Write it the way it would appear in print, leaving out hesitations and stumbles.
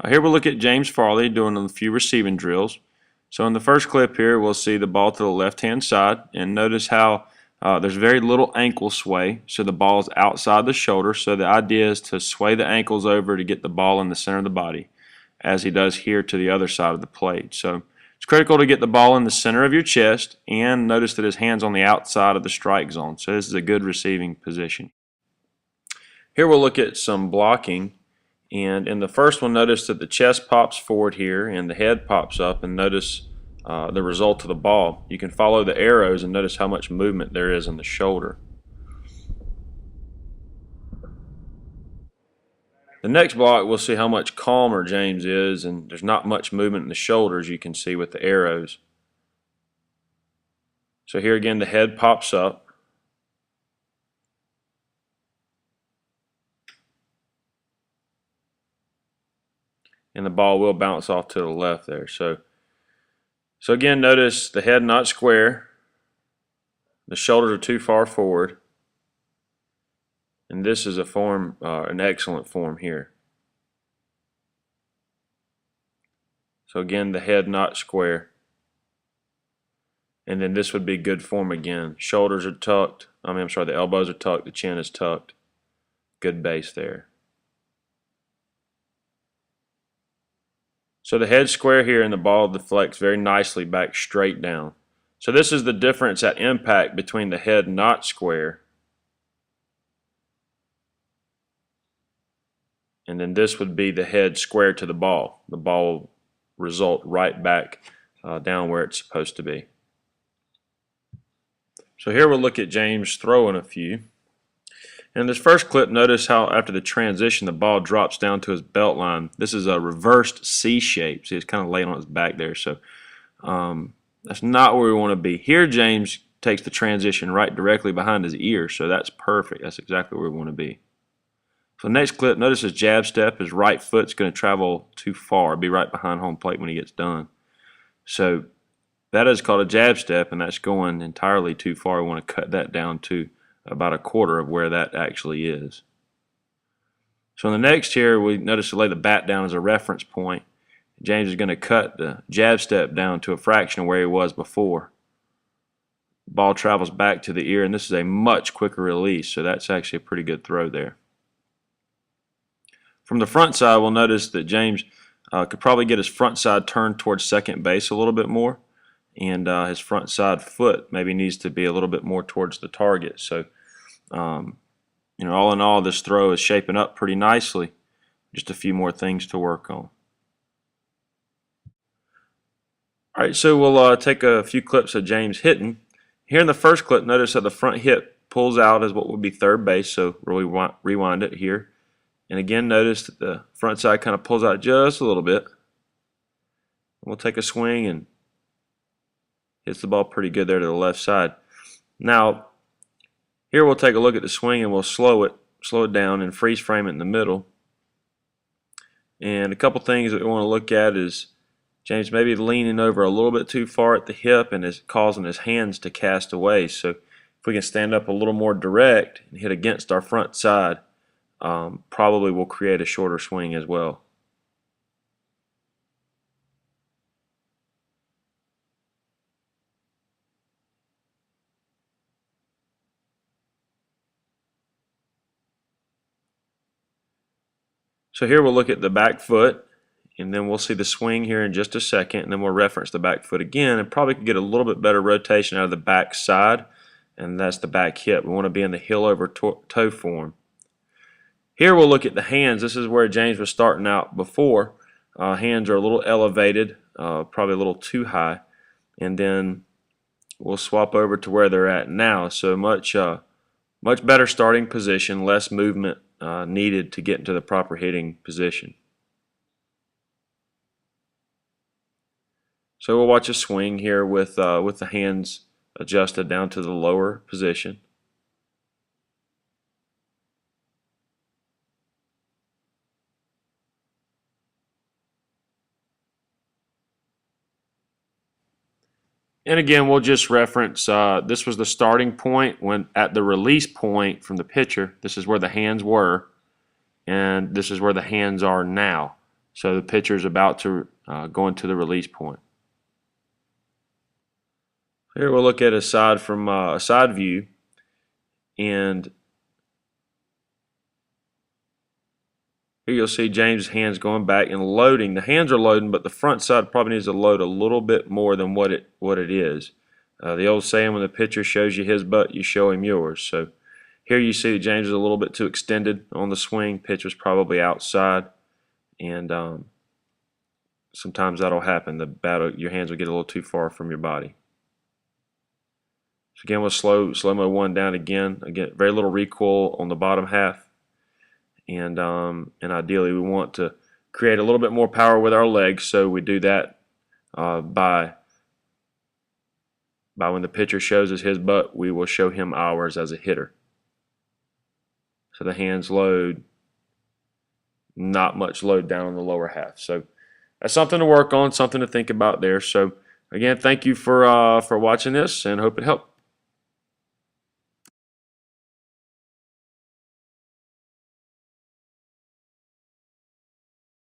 Here we'll look at James Farley doing a few receiving drills. So in the first clip here, we'll see the ball to the left-hand side, and notice how there's very little ankle sway, so the ball is outside the shoulder. So the idea is to sway the ankles over to get the ball in the center of the body, as he does here to the other side of the plate. So it's critical to get the ball in the center of your chest, and notice that his hand's on the outside of the strike zone. So this is a good receiving position. Here we'll look at some blocking. And in the first one, notice that the chest pops forward here and the head pops up, and notice the result of the ball. You can follow the arrows and notice how much movement there is in the shoulder. The next block, we'll see how much calmer James is, and there's not much movement in the shoulders, you can see with the arrows. So here again, the head pops up. And the ball will bounce off to the left there. So again, notice the head not square, the shoulders are too far forward, and this is a form, an excellent form here. So again, the head not square, and then this would be good form again. Shoulders are tucked. The elbows are tucked. The chin is tucked. Good base there. So the head square here and the ball deflects very nicely back straight down. So this is the difference at impact between the head not square and then this would be the head square to the ball. The ball will result right back down where it's supposed to be. So here we'll look at James throwing a few. In this first clip, notice how after the transition the ball drops down to his belt line. This is a reversed C shape. See, it's kind of laying on his back there. So that's not where we want to be. Here James takes the transition right directly behind his ear, so that's perfect. That's exactly where we want to be. So next clip, notice his jab step. His right foot's going to travel too far, be right behind home plate when he gets done. So that is called a jab step, and that's going entirely too far. We want to cut that down to about a quarter of where that actually is. So in the next here, we notice to lay the bat down as a reference point. James is going to cut the jab step down to a fraction of where he was before. Ball travels back to the ear, and this is a much quicker release, so that's actually a pretty good throw there. From the front side, we'll notice that James could probably get his front side turned towards second base a little bit more, and his front side foot maybe needs to be a little bit more towards the target. So, all in all, this throw is shaping up pretty nicely. Just a few more things to work on. All right, so we'll take a few clips of James hitting. Here in the first clip, notice that the front hip pulls out as what would be third base, so really rewind it here. And again, notice that the front side kind of pulls out just a little bit. We'll take a swing and hits the ball pretty good there to the left side. Now, here we'll take a look at the swing and we'll slow it down and freeze frame it in the middle. And a couple things that we want to look at is James maybe leaning over a little bit too far at the hip and is causing his hands to cast away. So if we can stand up a little more direct and hit against our front side, probably will create a shorter swing as well. So here we'll look at the back foot, and then we'll see the swing here in just a second, and then we'll reference the back foot again, and probably can get a little bit better rotation out of the back side, and that's the back hip. We want to be in the heel over toe form. Here we'll look at the hands. This is where James was starting out before. Hands are a little elevated, probably a little too high, and then we'll swap over to where they're at now. So much better starting position, less movement needed to get into the proper hitting position. So we'll watch a swing here with the hands adjusted down to the lower position. And again, we'll just reference, this was the starting point when at the release point from the pitcher. This is where the hands were, and this is where the hands are now. So the pitcher's about to go into the release point. Here we'll look at a side view, and here you'll see James' hands going back and loading. The hands are loading, but the front side probably needs to load a little bit more than what it is. The old saying, when the pitcher shows you his butt, you show him yours. So here you see that James is a little bit too extended on the swing. Pitch was probably outside, and sometimes that'll happen. Your hands will get a little too far from your body. So again, we'll slow-mo one down again. Again, very little recoil on the bottom half, and ideally we want to create a little bit more power with our legs. So we do that by when the pitcher shows us his butt, we will show him ours as a hitter. So the hands load, not much load down on the lower half. So that's something to work on, something to think about there. So again, thank you for watching this, and hope it helped.